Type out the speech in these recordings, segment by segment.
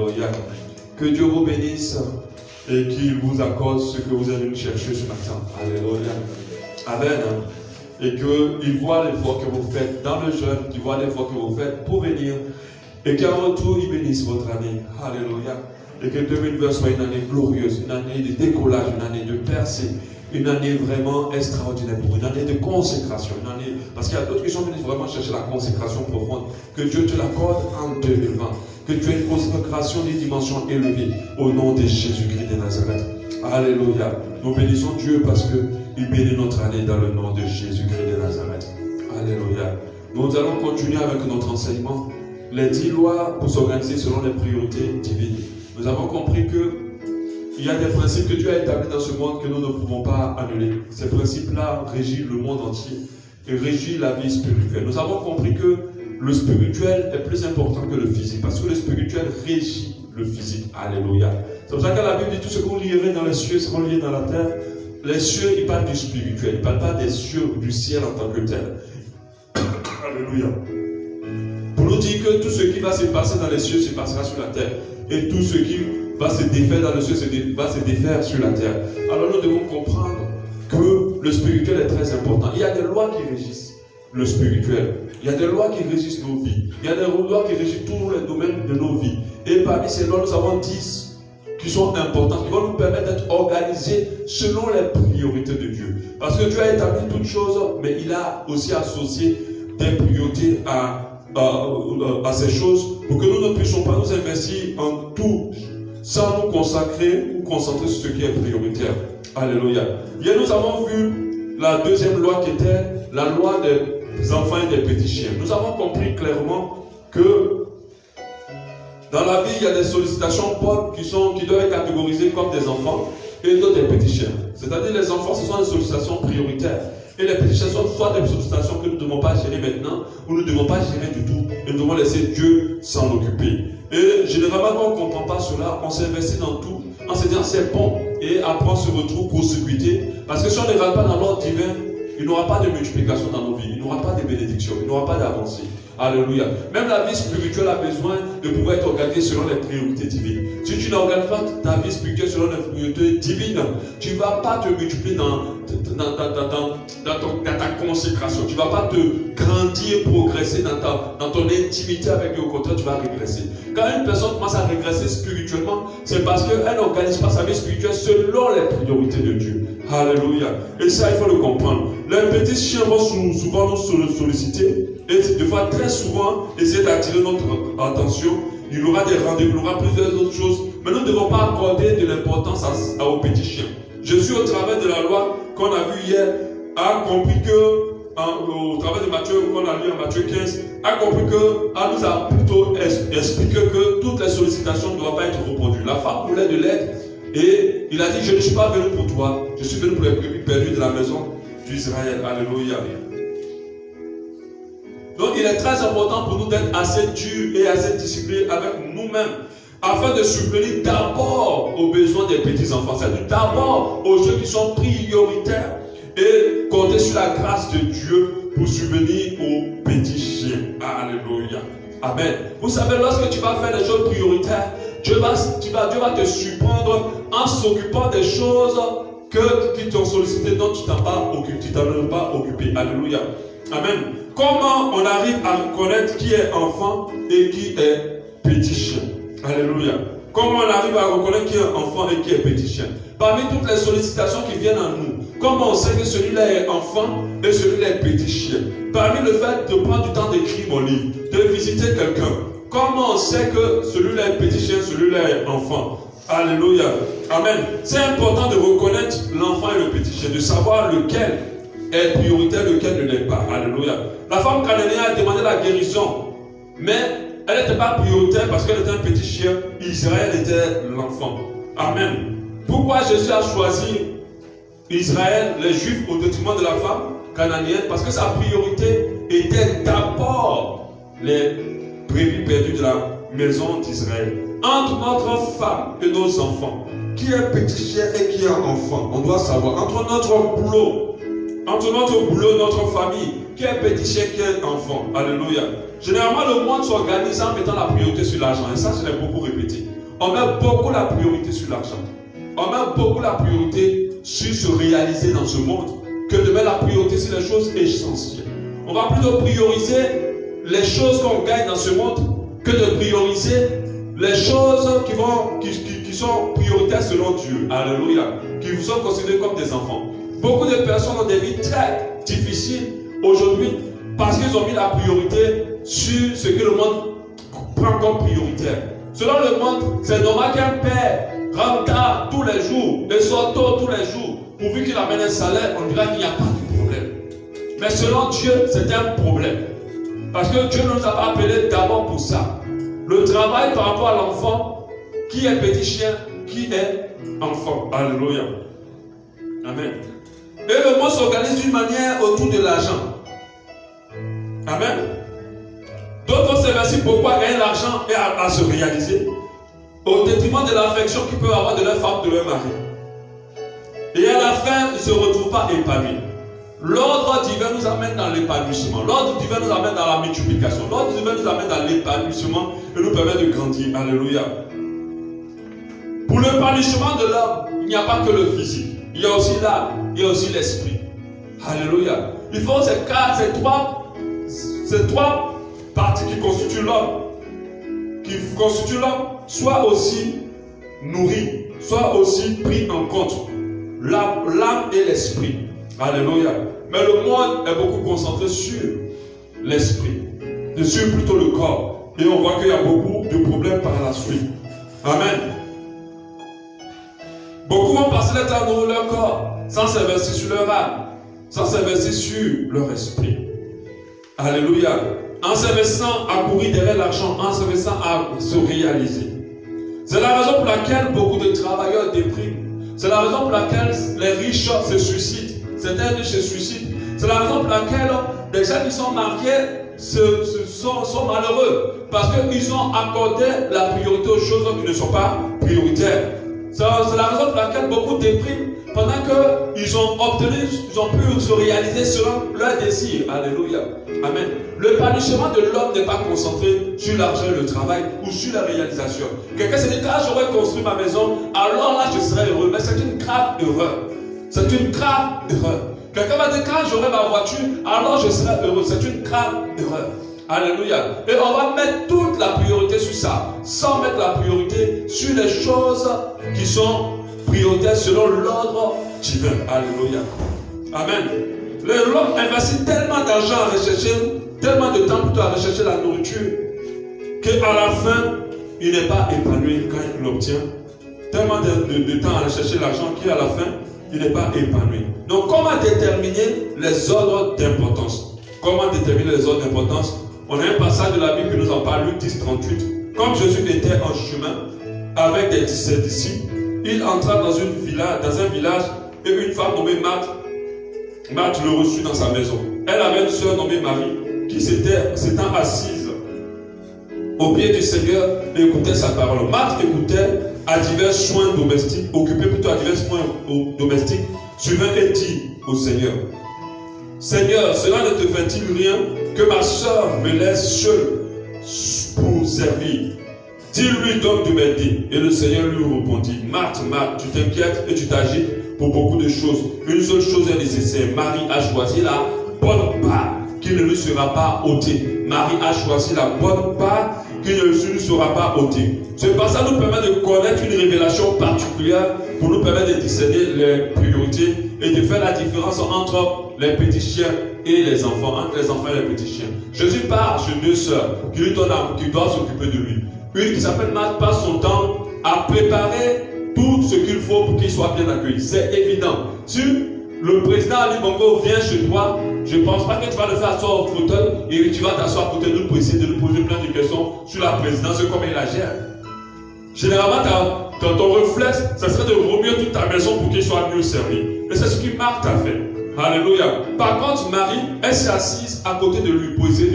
Alléluia. Que Dieu vous bénisse et qu'il vous accorde ce que vous êtes venu chercher ce matin. Alléluia. Amen. Et qu'il voit l'effort que vous faites dans le jeûne, qu'il voit l'effort que vous faites pour venir. Et qu'en retour, il bénisse votre année. Alléluia. Et que 2020 soit une année glorieuse, une année de décollage, une année de percée, une année vraiment extraordinaire pour vous, une année de consécration, une année, parce qu'il y a d'autres qui sont venus vraiment chercher la consécration profonde. Que Dieu te l'accorde en 2020. Que tu aies une consécration des dimensions élevées au nom de Jésus-Christ de Nazareth. Alléluia. Nous bénissons Dieu parce qu'il bénit notre année dans le nom de Jésus-Christ de Nazareth. Alléluia. Nous allons continuer avec notre enseignement. Les 10 lois pour s'organiser selon les priorités divines. Nous avons compris qu'il y a des principes que Dieu a établis dans ce monde que nous ne pouvons pas annuler. Ces principes-là régissent le monde entier et régissent la vie spirituelle. Nous avons compris que le spirituel est plus important que le physique parce que le spirituel régit le physique. Alléluia. C'est pour ça que la Bible dit tout ce que vous lirez dans les cieux sera lié dans la terre. Les cieux, ils parlent du spirituel. Ils ne parlent pas des cieux ou du ciel en tant que tel. Alléluia. Pour nous dire que tout ce qui va se passer dans les cieux se passera sur la terre. Et tout ce qui va se défaire dans les cieux va se défaire sur la terre. Alors nous devons comprendre que le spirituel est très important. Il y a des lois qui régissent le spirituel. Il y a des lois qui régissent nos vies. Il y a des lois qui régissent tous les domaines de nos vies. Et parmi ces lois, nous avons 10 qui sont importantes, qui vont nous permettre d'être organisés selon les priorités de Dieu. Parce que Dieu a établi toutes choses, mais il a aussi associé des priorités à ces choses pour que nous ne puissions pas nous investir en tout sans nous consacrer ou concentrer sur ce qui est prioritaire. Alléluia. Hier, nous avons vu la deuxième loi qui était la loi des enfants et des petits chiens. Nous avons compris clairement que dans la vie, il y a des sollicitations bonnes qui doivent être catégorisées comme des enfants et d'autres des petits chiens. C'est-à-dire les enfants, ce sont des sollicitations prioritaires. Et les petits chiens sont soit des sollicitations que nous ne devons pas gérer maintenant, ou nous ne devons pas gérer du tout, et nous devons laisser Dieu s'en occuper. Et généralement, quand on ne comprend pas cela, on s'investit dans tout, en se disant c'est bon, et après on se retrouve court-circuité, parce que si on ne va pas dans l'ordre divin, il n'y aura pas de multiplication dans nos vies, il n'y aura pas de bénédiction, il n'y aura pas d'avancée. Alléluia. Même la vie spirituelle a besoin de pouvoir être organisée selon les priorités divines. Si tu n'organises pas ta vie spirituelle selon les priorités divines, tu ne vas pas te multiplier dans ta consécration. Tu ne vas pas te grandir, progresser dans ton intimité avec Dieu. Au contraire, tu vas régresser. Quand une personne commence à régresser spirituellement, c'est parce qu'elle n'organise pas sa vie spirituelle selon les priorités de Dieu. Alléluia. Et ça, il faut le comprendre. Les petits chiens vont souvent nous solliciter. Et des fois, très souvent, essayer d'attirer notre attention. Il y aura des rendez-vous, il y aura plusieurs autres choses. Mais nous ne devons pas accorder de l'importance aux petits chiens. Jésus, au travers de la loi qu'on a vue hier, a compris que, au travers de Matthieu, qu'on a lu en Matthieu 15, a compris que, nous a plutôt expliqué que toutes les sollicitations ne doivent pas être reproduites. La femme voulait de l'aide et il a dit, je ne suis pas venu pour toi, je suis venu pour les brebis perdues de la maison d'Israël. Alléluia. Donc il est très important pour nous d'être assez durs et assez disciplinés avec nous-mêmes afin de subvenir d'abord aux besoins des petits-enfants, c'est-à-dire d'abord aux ceux qui sont prioritaires et compter sur la grâce de Dieu pour subvenir aux petits chiens. Alléluia. Amen. Vous savez, lorsque tu vas faire des choses prioritaires, Dieu va te surprendre en s'occupant des choses qui t'ont sollicité, dont tu t'en pas occupé. Alléluia. Amen. Comment on arrive à reconnaître qui est enfant et qui est petit chien? Alléluia. Comment on arrive à reconnaître qui est enfant et qui est petit chien? Parmi toutes les sollicitations qui viennent à nous, comment on sait que celui-là est enfant et celui-là est petit chien? Parmi le fait de prendre du temps d'écrire mon livre, de visiter quelqu'un, comment on sait que celui-là est petit chien, celui-là est enfant? Alléluia. Amen. C'est important de reconnaître l'enfant et le petit chien, de savoir lequel est prioritaire, lequel ne l'est pas. Alléluia. La femme cananéenne a demandé la guérison, mais elle n'était pas prioritaire parce qu'elle était un petit chien. Israël était l'enfant. Amen. Pourquoi Jésus a choisi Israël, les Juifs, au détriment de la femme cananéenne? Parce que sa priorité était d'abord les brebis perdues de la maison d'Israël. Entre notre femme et nos enfants, qui est petit chien et qui est enfant, on doit savoir. Entre notre boulot, notre famille, qui est petit chien, qui est enfant. Alléluia. Généralement, le monde s'organise en mettant la priorité sur l'argent. Et ça, je l'ai beaucoup répété. On met beaucoup la priorité sur l'argent. On met beaucoup la priorité sur se réaliser dans ce monde que de mettre la priorité sur les choses essentielles. On va plutôt prioriser les choses qu'on gagne dans ce monde que de prioriser les choses qui sont prioritaires selon Dieu. Alléluia. Qui vous sont considérés comme des enfants. Beaucoup de personnes ont des vies très difficiles aujourd'hui parce qu'ils ont mis la priorité sur ce que le monde prend comme prioritaire. Selon le monde, c'est normal qu'un père rentre tard tous les jours et sort tôt tous les jours. Pourvu qu'il amène un salaire, on dira qu'il n'y a pas de problème. Mais selon Dieu, c'est un problème. Parce que Dieu ne nous a pas appelés d'abord pour ça. Le travail par rapport à l'enfant, qui est petit chien, qui est enfant. Alléluia. Amen. Et le monde s'organise d'une manière autour de l'argent. Amen. D'autres vont s'investir pourquoi gagner l'argent et à se réaliser au détriment de l'affection qu'ils peuvent avoir de leur femme, de leur mari. Et à la fin, ils ne se retrouvent pas épanouis. L'ordre divin nous amène dans l'épanouissement. L'ordre divin nous amène dans la multiplication. L'ordre divin nous amène dans l'épanouissement et nous permet de grandir. Alléluia. Pour l'épanouissement de l'homme, il n'y a pas que le physique. Il y a aussi l'âme, il y a aussi l'esprit. Alléluia. Il faut ces trois parties qui constituent l'homme, soient aussi nourries, soient aussi pris en compte. L'âme et l'esprit. Alléluia. Mais le monde est beaucoup concentré sur l'esprit, et sur plutôt le corps. Et on voit qu'il y a beaucoup de problèmes par la suite. Amen. Beaucoup vont passer leur temps dans leur corps, sans s'investir sur leur âme, sans s'investir sur leur esprit. Alléluia. En s'investissant à courir derrière l'argent, en s'investissant à se réaliser. C'est la raison pour laquelle beaucoup de travailleurs dépriment. C'est la raison pour laquelle les riches se suicident. Certains riches se suicident. C'est la raison pour laquelle des gens qui sont mariés sont malheureux. Parce qu'ils ont accordé la priorité aux choses qui ne sont pas prioritaires. C'est la raison pour laquelle beaucoup dépriment pendant qu'ils ont obtenu, ils ont pu se réaliser selon leur désir. Alléluia. Amen. L'épanouissement de l'homme n'est pas concentré sur l'argent et le travail ou sur la réalisation. Quelqu'un se dit, quand j'aurai construit ma maison, alors là je serai heureux. Mais c'est une grave erreur. C'est une grave erreur. Quelqu'un va dire, quand j'aurai ma voiture, alors je serai heureux. C'est une grave erreur. Alléluia. Et on va mettre toute la priorité sur ça, sans mettre la priorité sur les choses qui sont prioritaires selon l'ordre divin. Alléluia. Amen. L'homme investit tellement d'argent à rechercher, tellement de temps plutôt à rechercher la nourriture, qu'à la fin, il n'est pas épanoui quand il l'obtient. Tellement de temps à rechercher l'argent qu'à la fin, il n'est pas épanoui. Donc, comment déterminer les ordres d'importance? Comment déterminer les ordres d'importance? On a un passage de la Bible qui nous en parle, Luc 10, 38. Comme Jésus était en chemin avec ses disciples, il entra dans un village et une femme nommée Marthe le reçut dans sa maison. Elle avait une sœur nommée Marie qui s'étant assise au pied du Seigneur et écoutait sa parole. Marthe écoutait à divers soins domestiques, occupait plutôt à divers soins domestiques, suivant et dit au Seigneur, Seigneur, cela ne te fait-il rien que ma sœur me laisse seule pour servir? Dis-lui donc de m'aider. Et le Seigneur lui répondit, Marthe, Marthe, tu t'inquiètes et tu t'agites pour beaucoup de choses. Une seule chose est nécessaire. Marie a choisi la bonne part qui ne lui sera pas ôtée. Marie a choisi la bonne part qui ne lui sera pas ôtée. Ce passage nous permet de connaître une révélation particulière pour nous permettre de discerner les priorités et de faire la différence entre les petits chiens et les enfants, entre les enfants et les petits chiens. Jésus parle sur deux sœurs qui doivent s'occuper de lui. Une qui s'appelle Marthe passe son temps à préparer tout ce qu'il faut pour qu'il soit bien accueilli. C'est évident. Si le président Ali Bongo vient chez toi, je ne pense pas que tu vas le faire asseoir au fauteuil et tu vas t'asseoir à côté de nous pour essayer de lui poser plein de questions sur la présidence et comment il la gère. Généralement, ton réflexe, ça serait de remuer toute ta maison pour qu'il soit mieux servi. Et c'est ce que Marthe a fait. Alléluia. Par contre, Marie, elle s'est assise à côté de lui poser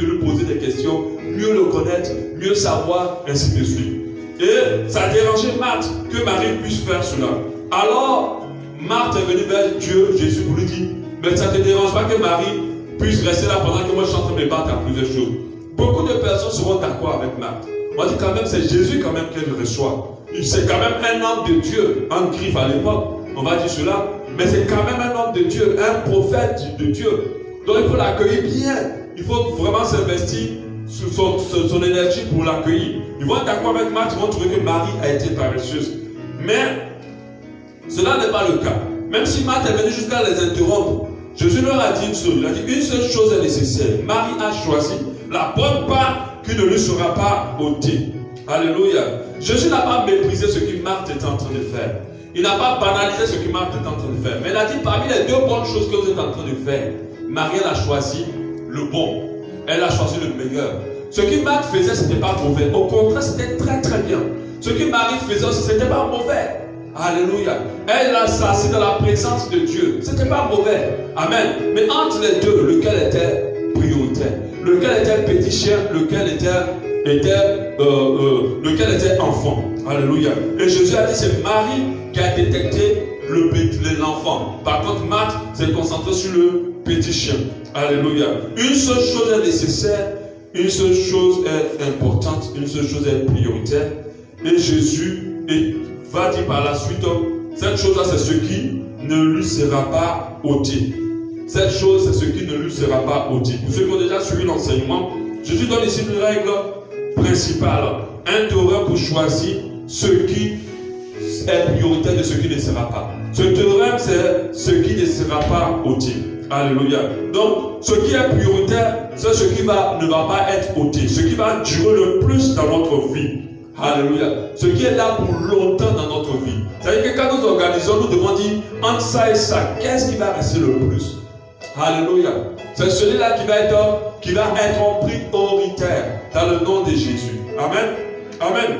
des questions, mieux le connaître, mieux savoir, ainsi de suite. Et ça a dérangé Marthe que Marie puisse faire cela. Alors, Marthe est venue vers Dieu, Jésus, pour lui dire, mais ça ne te dérange pas que Marie puisse rester là pendant que moi je suis en train de me battre à plusieurs choses. Beaucoup de personnes seront d'accord avec Marthe. On dit quand même, c'est Jésus quand même qu'elle reçoit. C'est quand même un homme de Dieu, en griffe à l'époque, on va dire cela, mais c'est quand même un homme de Dieu, un prophète de Dieu. Donc il faut l'accueillir bien. Il faut vraiment s'investir son énergie pour l'accueillir. Ils vont être d'accord avec Marthe, ils vont trouver que Marie a été paresseuse. Mais cela n'est pas le cas. Même si Marthe est venue jusqu'à les interrompre, Jésus leur a dit une chose. Il a dit une seule chose est nécessaire. Marie a choisi la bonne part qui ne lui sera pas ôtée. Alléluia. Jésus n'a pas méprisé ce que Marthe était en train de faire. Il n'a pas banalisé ce que Marthe était en train de faire. Mais il a dit parmi les deux bonnes choses que vous êtes en train de faire, Marie elle a choisi le bon. Elle a choisi le meilleur. Ce que Marthe faisait, ce n'était pas mauvais. Au contraire, c'était très très bien. Ce que Marie faisait, ce n'était pas mauvais. Alléluia. Elle a s'assis dans la présence de Dieu. Ce n'était pas mauvais. Amen. Mais entre les deux, lequel était prioritaire? Lequel était petit chien? Lequel était enfant? Alléluia. Et Jésus a dit, c'est Marie qui a détecté l'enfant. Par contre, Marthe s'est concentré sur le petit chien. Alléluia. Une seule chose est nécessaire, une seule chose est importante, une seule chose est prioritaire. Et Jésus va dire par la suite, cette chose-là, c'est ce qui ne lui sera pas ôté. Cette chose, c'est ce qui ne lui sera pas ôté. Pour ceux qui ont déjà suivi l'enseignement, Jésus donne ici une règle principale. Un théorème pour choisir ce qui est prioritaire de ce qui ne sera pas. Ce théorème, c'est ce qui ne sera pas ôté. Alléluia. Donc, ce qui est prioritaire, c'est ce qui ne va pas être ôté. Ce qui va durer le plus dans notre vie. Alléluia. Ce qui est là pour longtemps dans notre vie. C'est-à-dire que quand nous organisons, nous devons dire entre ça et ça, qu'est-ce qui va rester le plus? Alléluia. C'est celui-là qui va être en prioritaire dans le nom de Jésus. Amen. Amen.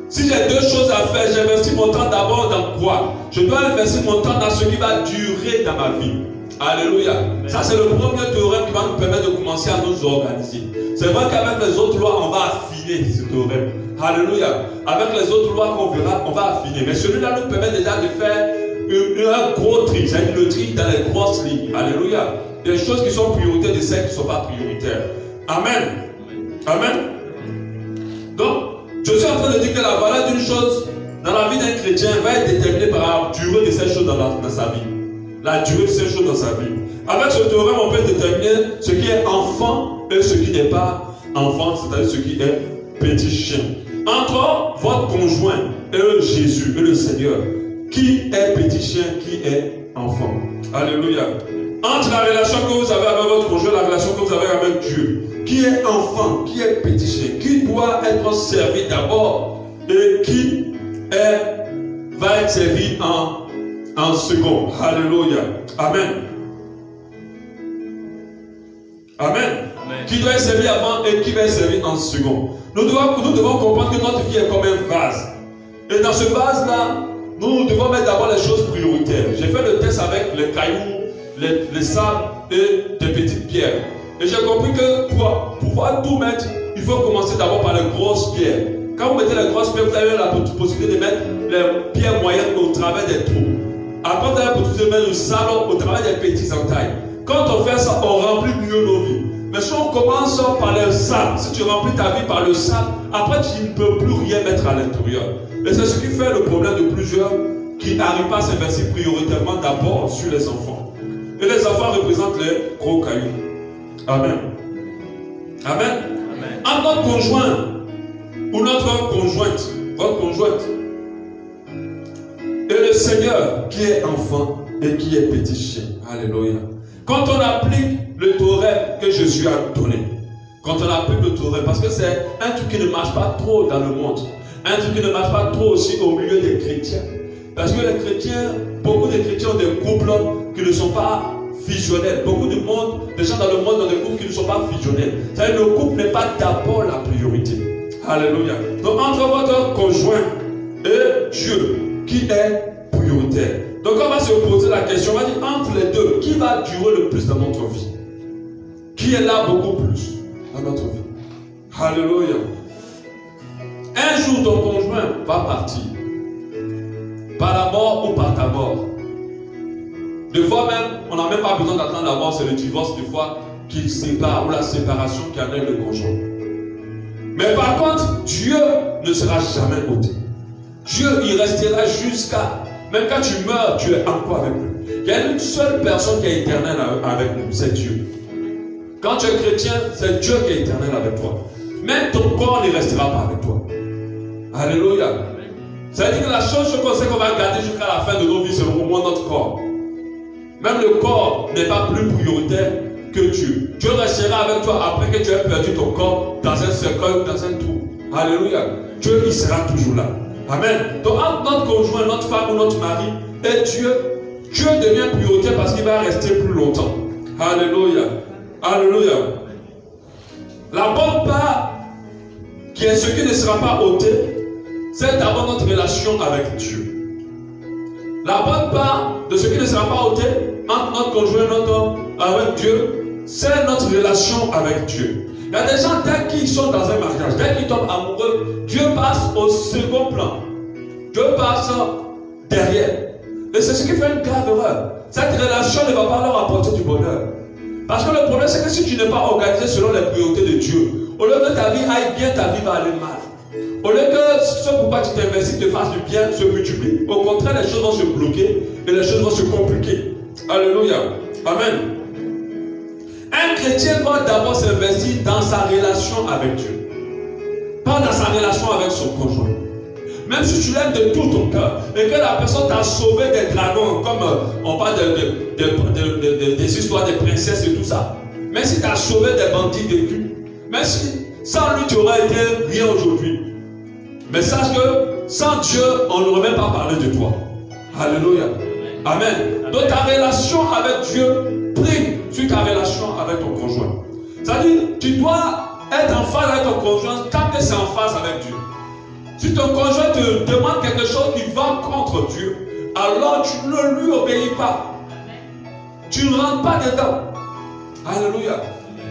Si j'ai deux choses à faire, j'investis mon temps d'abord dans quoi? Je dois investir mon temps dans ce qui va durer dans ma vie. Alléluia. Ça, c'est le premier théorème qui va nous permettre de commencer à nous organiser. C'est vrai qu'avec les autres lois, on va affiner ce théorème. Alléluia. Avec les autres lois qu'on verra, on va affiner. Mais celui-là nous permet déjà de faire un gros tri. C'est-à-dire le tri dans les grosses lignes. Alléluia. Des choses qui sont prioritaires de celles qui ne sont pas prioritaires. Amen. Amen. Donc, je suis en train de dire que la valeur d'une chose dans la vie d'un chrétien va être déterminée par la durée de ces choses dans sa vie. La durée de ces choses dans sa vie. Avec ce théorème, on peut déterminer ce qui est enfant et ce qui n'est pas enfant, c'est-à-dire ce qui est petit chien. Entre votre conjoint et Jésus et le Seigneur, qui est petit chien, qui est enfant? Alléluia. Entre la relation que vous avez avec votre conjoint, la relation que vous avez avec Dieu, qui est enfant, qui est petit chien, qui doit être servi d'abord et qui va être servi en second. Alléluia. Amen. Amen. Amen. Qui doit être servi avant et qui va être servi en second. Nous devons comprendre que notre vie est comme un vase. Et dans ce vase-là, nous devons mettre d'abord les choses prioritaires. J'ai fait le test avec les cailloux, les sables et des petites pierres. Et j'ai compris que pour pouvoir tout mettre, il faut commencer d'abord par les grosses pierres. Quand vous mettez les grosses pierres, vous avez la possibilité de mettre les pierres moyennes au travers des trous. Après, vous avez la possibilité de mettre le sable au travers des petits entailles. Quand on fait ça, on remplit mieux nos vies. Mais si on commence par le sable, si tu remplis ta vie par le sable, après tu ne peux plus rien mettre à l'intérieur. Et c'est ce qui fait le problème de plusieurs qui n'arrivent pas à s'investir prioritairement d'abord sur les enfants. Et les enfants représentent les gros cailloux. Amen. Amen. Amen. À notre conjoint ou notre conjointe, votre conjointe, et le Seigneur qui est enfant et qui est petit chien. Alléluia. Quand on applique le théorème que Jésus a donné, quand on applique le théorème, parce que c'est un truc qui ne marche pas trop dans le monde, un truc qui ne marche pas trop aussi au milieu des chrétiens. Parce que les chrétiens, beaucoup de chrétiens ont des couples qui ne sont pas fusionnels. Beaucoup de monde, des gens dans le monde ont des couples qui ne sont pas fusionnels. C'est-à-dire que le couple n'est pas d'abord la priorité. Alléluia. Donc entre votre conjoint et Dieu, qui est prioritaire? Donc on va se poser la question, on va dire entre les deux, qui va durer le plus dans notre vie? Qui est là beaucoup plus dans notre vie? Alléluia. Un jour ton conjoint va partir. Par la mort ou par ta mort. Des fois même, on n'a même pas besoin d'attendre d'avoir, c'est le divorce des fois qui sépare ou la séparation qui amène le conjoint. Mais par contre, Dieu ne sera jamais ôté. Dieu, il restera jusqu'à, même quand tu meurs, tu es encore avec lui. Il y a une seule personne qui est éternelle avec nous, c'est Dieu. Quand tu es chrétien, c'est Dieu qui est éternel avec toi. Même ton corps ne restera pas avec toi. Alléluia. Ça veut dire que la chose qu'on sait qu'on va garder jusqu'à la fin de nos vies, c'est au moins notre corps. Même le corps n'est pas plus prioritaire que Dieu. Dieu restera avec toi après que tu aies perdu ton corps dans un cercueil ou dans un trou. Alléluia. Dieu, il sera toujours là. Amen. Donc, entre notre conjoint, notre femme ou notre mari et Dieu, Dieu devient prioritaire parce qu'il va rester plus longtemps. Alléluia. Alléluia. La bonne part, qui est ce qui ne sera pas ôté, c'est d'abord notre relation avec Dieu. La bonne part de ce qui ne sera pas ôté entre notre conjoint et notre homme avec Dieu, c'est notre relation avec Dieu. Il y a des gens, dès qu'ils sont dans un mariage, dès qu'ils tombent amoureux, Dieu passe au second plan. Dieu passe derrière. Et c'est ce qui fait une grave erreur. Cette relation ne va pas leur apporter du bonheur. Parce que le problème, c'est que si tu n'es pas organisé selon les priorités de Dieu, au lieu que ta vie aille bien, ta vie va aller mal. Au lieu que ce pourquoi tu t'investis te fasse du bien se multiplie, au contraire, les choses vont se bloquer et les choses vont se compliquer. Alléluia. Amen. Un chrétien doit d'abord s'investir dans sa relation avec Dieu. Pas dans sa relation avec son conjoint. Même si tu l'aimes de tout ton cœur et que la personne t'a sauvé des dragons, comme on parle des histoires des princesses et tout ça. Même si tu as sauvé des bandits de cul. Même si sans lui tu aurais été rien aujourd'hui. Mais sache que sans Dieu, on n'aurait même pas parlé de toi. Alléluia. Amen. Donc ta relation avec Dieu prime sur ta relation avec ton conjoint. C'est-à-dire, tu dois être en phase avec ton conjoint quand c'est en phase avec Dieu. Si ton conjoint te demande quelque chose qui va contre Dieu, alors tu ne lui obéis pas. Tu ne rentres pas dedans. Alléluia.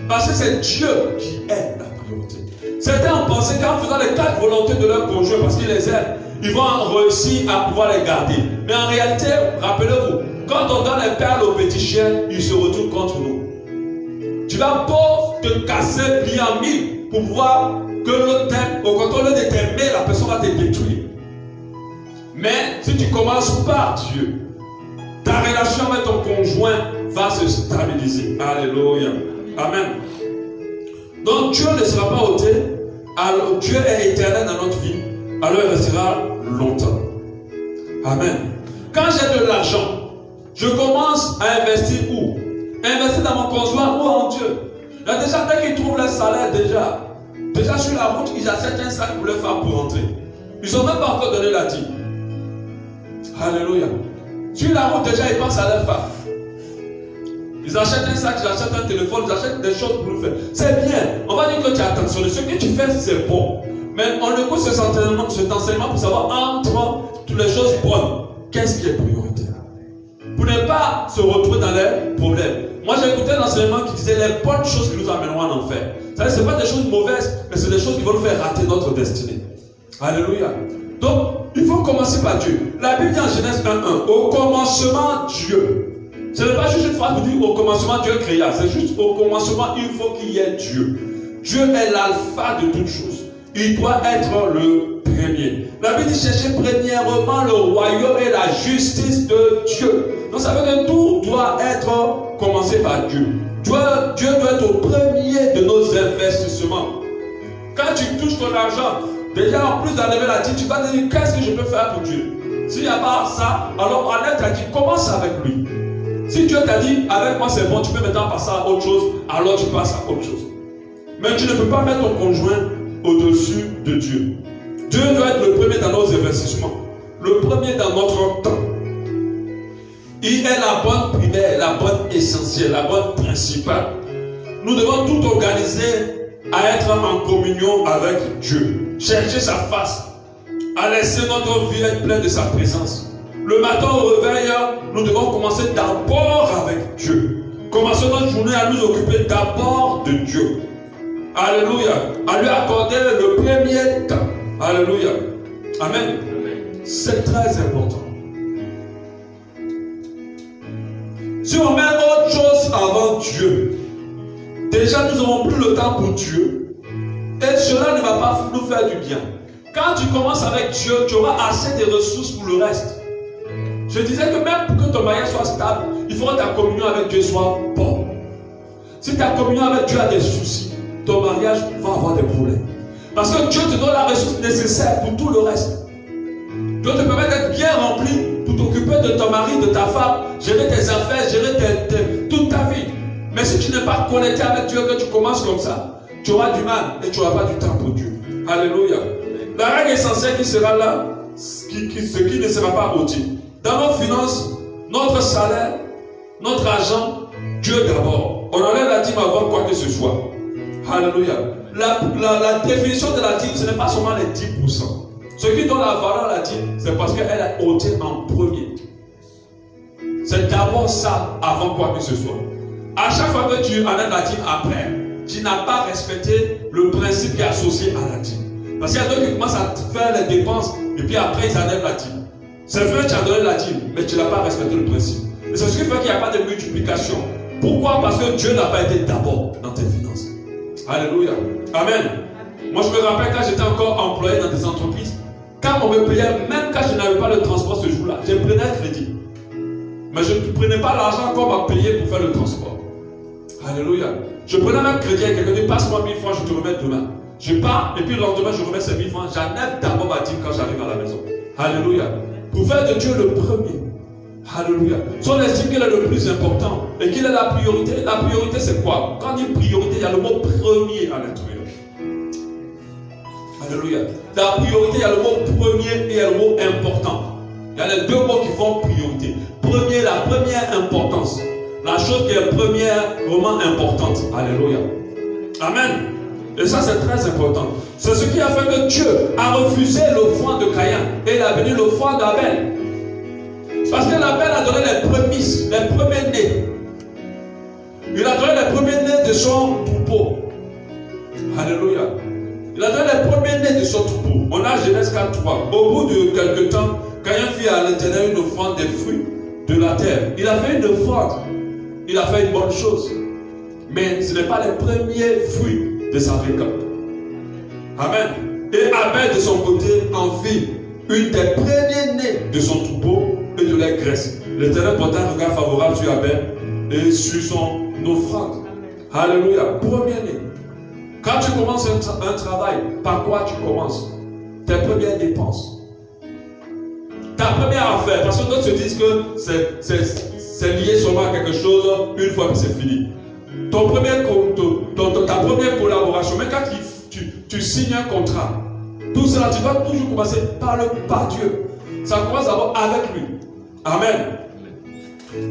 Parce que c'est Dieu qui est la priorité. Certains ont pensé qu'en faisant les 4 volontés de leur conjoint, parce qu'ils les aiment, ils vont réussir à pouvoir les garder. Mais en réalité, rappelez-vous, quand on donne les perles aux petits chiens, ils se retournent contre nous. Tu vas pas te casser, plier en mille pour pouvoir que l'autre t'aime. Au contraire, au lieu de t'aimer, la personne va te détruire. Mais si tu commences par Dieu, ta relation avec ton conjoint va se stabiliser. Alléluia. Amen. Donc Dieu ne sera pas ôté. Alors Dieu est éternel dans notre vie. Alors il restera longtemps. Amen. Quand j'ai de l'argent, je commence à investir où? Investir dans mon conjoint ou en Dieu. Il y a des gens, dès qu'ils trouvent leur salaire déjà sur la route, ils achètent un sac pour leur femme pour rentrer. Ils n'ont même pas encore donné la dîme. Alléluia. Sur la route, déjà, ils pensent à leur femme. Ils achètent un sac, ils achètent un téléphone, ils achètent des choses pour le faire. C'est bien. On va dire que tu as attentionné. Ce que tu fais, c'est bon. Mais on écoute cet enseignement pour savoir entre toutes les choses bonnes, qu'est-ce qui est prioritaire. Pour ne pas se retrouver dans les problèmes. Moi, j'ai écouté un enseignement qui disait les bonnes choses qui nous amèneront en enfer. Ce n'est pas des choses mauvaises, mais c'est des choses qui vont nous faire rater notre destinée. Alléluia. Donc, il faut commencer par Dieu. La Bible dit en Genèse 1:1, au commencement, Dieu. Ce n'est pas juste une phrase pour dire au commencement, Dieu créa. C'est juste au commencement, il faut qu'il y ait Dieu. Dieu est l'alpha de toutes choses. Il doit être le premier. La Bible dit chercher premièrement le royaume et la justice de Dieu. Donc ça veut dire que tout doit être commencé par Dieu. Dieu doit être au premier de nos investissements. Quand tu touches ton argent, déjà en plus d'enlever la dîme, tu vas te dire qu'est-ce que je peux faire pour Dieu. S'il n'y a pas ça, alors enlève ta dîme, commence avec lui. Si Dieu t'a dit avec moi c'est bon, tu peux maintenant passer à autre chose, alors tu passes à autre chose. Mais tu ne peux pas mettre ton conjoint au-dessus de Dieu. Dieu doit être le premier dans nos investissements, le premier dans notre temps. Il est la bonne primaire, la bonne essentielle, la bonne principale. Nous devons tout organiser à être en communion avec Dieu. Chercher sa face, à laisser notre vie être pleine de sa présence. Le matin au réveil, nous devons commencer d'abord avec Dieu. Commençons notre journée à nous occuper d'abord de Dieu. Alléluia. À lui accorder le premier temps. Alléluia. Amen. C'est très important. Si on met autre chose avant Dieu, déjà nous n'aurons plus le temps pour Dieu. Et cela ne va pas nous faire du bien. Quand tu commences avec Dieu, tu auras assez de ressources pour le reste. Je disais que même pour que ton mariage soit stable, il faut que ta communion avec Dieu soit bonne. Si ta communion avec Dieu a des soucis, ton mariage va avoir des problèmes. Parce que Dieu te donne la ressource nécessaire pour tout le reste. Dieu te permet d'être bien rempli pour t'occuper de ton mari, de ta femme, gérer tes affaires, gérer toute ta vie. Mais si tu n'es pas connecté avec Dieu, que tu commences comme ça, tu auras du mal et tu n'auras pas du temps pour Dieu. Alléluia. La règle essentielle qui sera là, ce qui ne sera pas ôté. Dans nos finances, notre salaire, notre argent, Dieu d'abord. On enlève la dîme avant quoi que ce soit. Alléluia. La définition de la dîme, ce n'est pas seulement les 10%. Ce qui donne la valeur à la dîme, c'est parce qu'elle est ôtée en premier. C'est d'abord ça avant quoi que ce soit. À chaque fois que tu enlèves la dîme après, tu n'as pas respecté le principe qui est associé à la dîme. Parce qu'il y a d'autres qui commencent à faire les dépenses et puis après ils enlèvent la dîme. C'est vrai que tu as donné la dîme, mais tu n'as pas respecté le principe. Et c'est ce qui fait qu'il n'y a pas de multiplication. Pourquoi? Parce que Dieu n'a pas été d'abord dans tes finances. Alléluia. Amen. Moi je me rappelle quand j'étais encore employé dans des entreprises, quand on me payait, même quand je n'avais pas le transport ce jour-là, je prenais un crédit. Mais je ne prenais pas l'argent qu'on m'a payé pour faire le transport. Alléluia. Je prenais même crédit à quelqu'un, dit passe-moi 1000 francs, je te remets demain. Je pars et puis le lendemain je remets ces 1000 francs. J'enlève d'abord ma dîme quand j'arrive à la maison. Alléluia. Pour faire de Dieu le premier. Alléluia. Si on estime qu'il est le plus important et qu'il est la priorité c'est quoi? Quand on dit priorité, il y a le mot premier à l'intérieur. Alléluia. La priorité, il y a le mot premier et il y a le mot important. Il y a les deux mots qui font priorité. Premier, la première importance. La chose qui est premièrement importante. Alléluia. Amen. Et ça, c'est très important. C'est ce qui a fait que Dieu a refusé l'offrande de Caïn et il a béni l'offrande d'Abel. Parce que l'Abel a donné les prémices, les premiers-nés. Il a donné les premiers-nés de son troupeau. Alléluia. Il a donné les premiers-nés de son troupeau. On a Genèse 4:3. Au bout de quelque temps, Caïn fit à l'Éternel une offrande des fruits de la terre. Il a fait une offrande. Il a fait une bonne chose. Mais ce n'est pas les premiers fruits de sa récolte. Amen. Et Abel de son côté en fit une des premiers-nés de son troupeau et de la graisse. L'Éternel porta un regard favorable sur Abel et sur son offrande. Alléluia. Premier-né. Quand tu commences un travail, par quoi tu commences? Tes premières dépenses. Ta première affaire. Parce que d'autres se disent que c'est lié seulement à quelque chose une fois que c'est fini. Ta première collaboration, même quand tu signes un contrat, tout cela, tu vas toujours commencer par Dieu. Ça commence d'abord avec lui. Amen.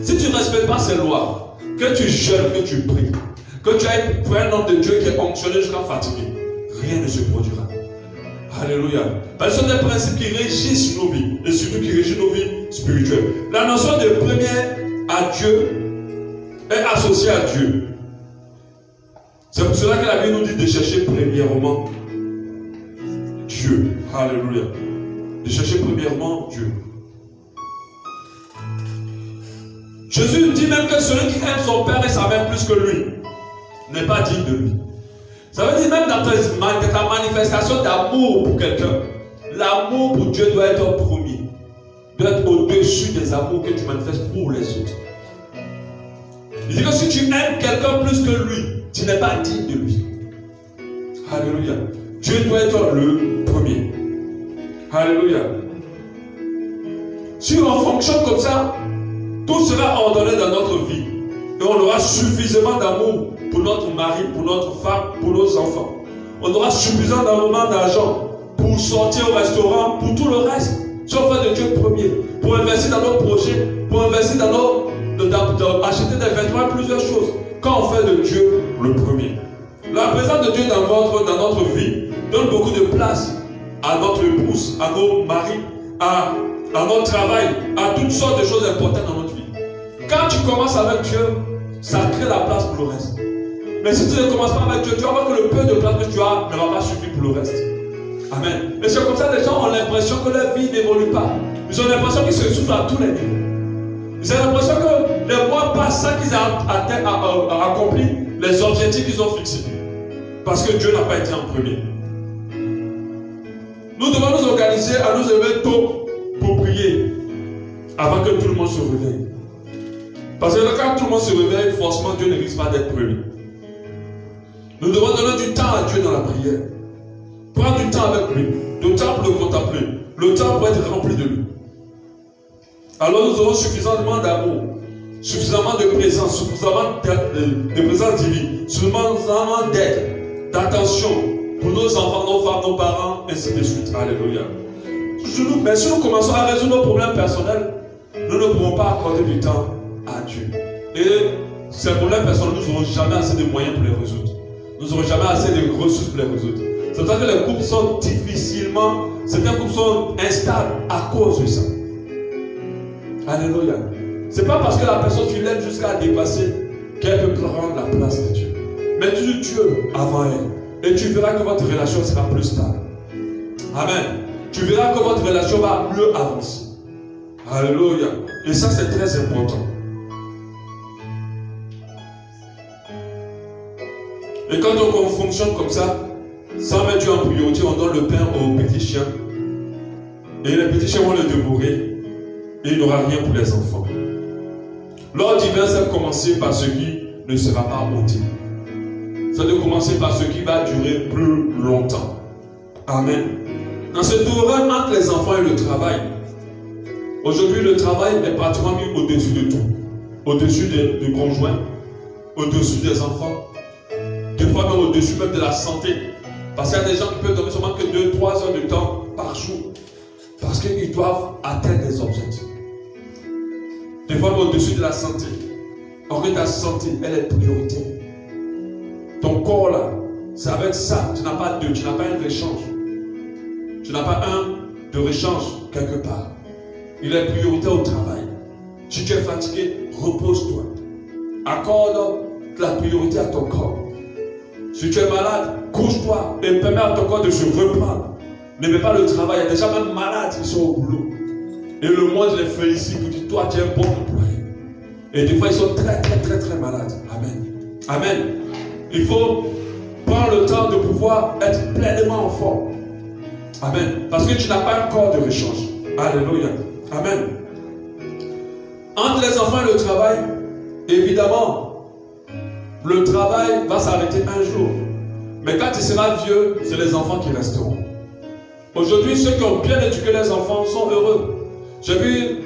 Si tu ne respectes pas ces lois, que tu jeûnes, que tu pries, que tu ailles pour un homme de Dieu qui est fonctionné jusqu'à fatigué, rien ne se produira. Alléluia. Parce que ce sont des principes qui régissent nos vies et surtout qui régissent nos vies spirituelles. La notion de premier à Dieu est associée à Dieu. C'est pour cela que la Bible nous dit de chercher premièrement Dieu. Alléluia. De chercher premièrement Dieu. Jésus dit même que celui qui aime son père et sa mère plus que lui n'est pas digne de lui. Ça veut dire même dans ta manifestation d'amour pour quelqu'un, l'amour pour Dieu doit être premier. Doit être au-dessus des amours que tu manifestes pour les autres. Il dit que si tu aimes quelqu'un plus que lui, tu n'es pas digne de lui. Alléluia. Dieu doit être le premier. Alléluia. Si on fonctionne comme ça, tout sera ordonné dans notre vie. Et on aura suffisamment d'amour pour notre mari, pour notre femme, pour nos enfants. On aura suffisamment d'argent pour sortir au restaurant, pour tout le reste. Si on fait de Dieu premier, pour investir dans nos projets, pour investir dans acheter des vêtements, plusieurs choses. Quand on fait de Dieu le premier. La présence de Dieu dans notre vie donne beaucoup de place à notre épouse, à nos maris, à notre travail, à toutes sortes de choses importantes dans notre vie. Quand tu commences avec Dieu, ça crée la place pour le reste. Mais si tu ne commences pas avec Dieu, tu vas voir que le peu de place que tu as ne va pas suffire pour le reste. Amen. Et c'est comme ça que les gens ont l'impression que leur vie n'évolue pas. Ils ont l'impression qu'ils se souffrent à tous les niveaux. Ils ont l'impression que les mois passent sans qu'ils aient accompli les objectifs qu'ils ont fixés. Parce que Dieu n'a pas été en premier. Nous devons nous organiser à nous lever tôt pour prier avant que tout le monde se réveille. Parce que quand tout le monde se réveille, forcément Dieu ne risque pas d'être premier. Nous devons donner du temps à Dieu dans la prière. Prendre du temps avec lui, le temps pour le contempler, le temps pour être rempli de lui. Alors nous aurons suffisamment d'amour, suffisamment de présence, suffisamment de présence divine, suffisamment d'aide, d'attention pour nos enfants, nos femmes, nos parents, ainsi de suite. Alléluia. Mais si nous commençons à résoudre nos problèmes personnels, nous ne pourrons pas accorder du temps à Dieu. Et ces problèmes personnels, nous n'aurons jamais assez de moyens pour les résoudre. Nous n'aurons jamais assez de ressources pour les résoudre. C'est pour ça que les couples sont difficilement, certains couples sont instables à cause de ça. Alléluia. C'est pas parce que la personne, tu l'aimes jusqu'à dépasser qu'elle peut prendre la place de Dieu. Mais tu Dieu avant elle. Et tu verras que votre relation sera plus stable. Amen. Tu verras que votre relation va mieux avancer. Alléluia. Et ça, c'est très important. Et quand on fonctionne comme ça, sans mettre Dieu en priorité, on donne le pain aux petits chiens. Et les petits chiens vont le dévorer. Et il n'aura rien pour les enfants. L'ordre divin, c'est de commencer par ce qui ne sera pas ôté. C'est de commencer par ce qui va durer plus longtemps. Amen. Dans ce tournoi entre les enfants et le travail, aujourd'hui le travail est pratiquement mis au-dessus de tout. Au-dessus du conjoint, au-dessus des enfants, des fois même au-dessus même de la santé. Parce qu'il y a des gens qui peuvent dormir seulement que 2-3 heures de temps par jour. Parce qu'ils doivent atteindre des objectifs. Des fois au-dessus de la santé. Or que ta santé, elle est prioritaire. Ton corps là, c'est avec ça. Tu n'as pas deux, tu n'as pas un réchange. Tu n'as pas un de réchange quelque part. Il est prioritaire au travail. Si tu es fatigué, repose-toi. Accorde la priorité à ton corps. Si tu es malade, couche-toi et permets à ton corps de se reprendre. Ne mets pas le travail. Il y a déjà même malades qui sont au boulot. Et le monde les félicite pour dire, toi tu es un bon employé. Et des fois ils sont très malades. Amen. Amen. Il faut prendre le temps de pouvoir être pleinement en forme. Amen. Parce que tu n'as pas un corps de rechange. Alléluia. Amen. Entre les enfants et le travail, évidemment, le travail va s'arrêter un jour. Mais quand tu seras vieux, c'est les enfants qui resteront. Aujourd'hui, ceux qui ont bien éduqué les enfants sont heureux. J'ai vu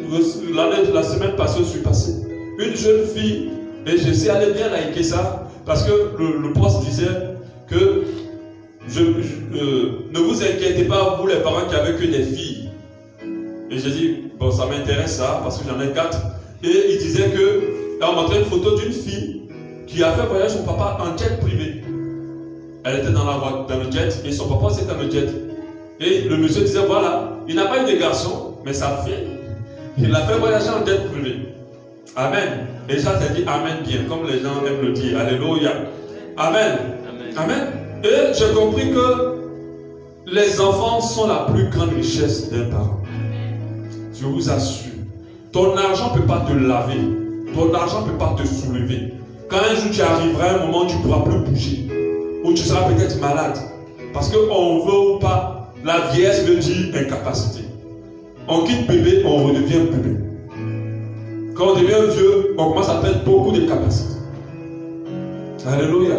la semaine passée, je suis passé, une jeune fille, et je sais, allez bien liker ça, parce que le poste disait que ne vous inquiétez pas, vous les parents qui avez que des filles. Et j'ai dit, bon, ça m'intéresse ça, parce que j'en ai 4. Et il disait que, on montrait une photo d'une fille qui a fait voyager son papa en jet privé. Elle était dans le jet, et son papa c'était dans le jet. Et le monsieur disait, voilà, il n'a pas eu de garçon, mais sa fille, il l'a fait voyager en jet privé. Amen. Et ça, c'est dit Amen bien, comme les gens aiment le dire. Alléluia. Amen. Amen. Amen. Et j'ai compris que les enfants sont la plus grande richesse d'un parent. Je vous assure. Ton argent ne peut pas te laver. Ton argent ne peut pas te soulever. Quand un jour tu arriveras à un moment où tu ne pourras plus bouger, où tu seras peut-être malade, parce qu'on veut ou pas, la vieillesse veut dire incapacité. On quitte bébé, on redevient bébé. Quand on devient vieux, on commence à perdre beaucoup de capacités. Alléluia.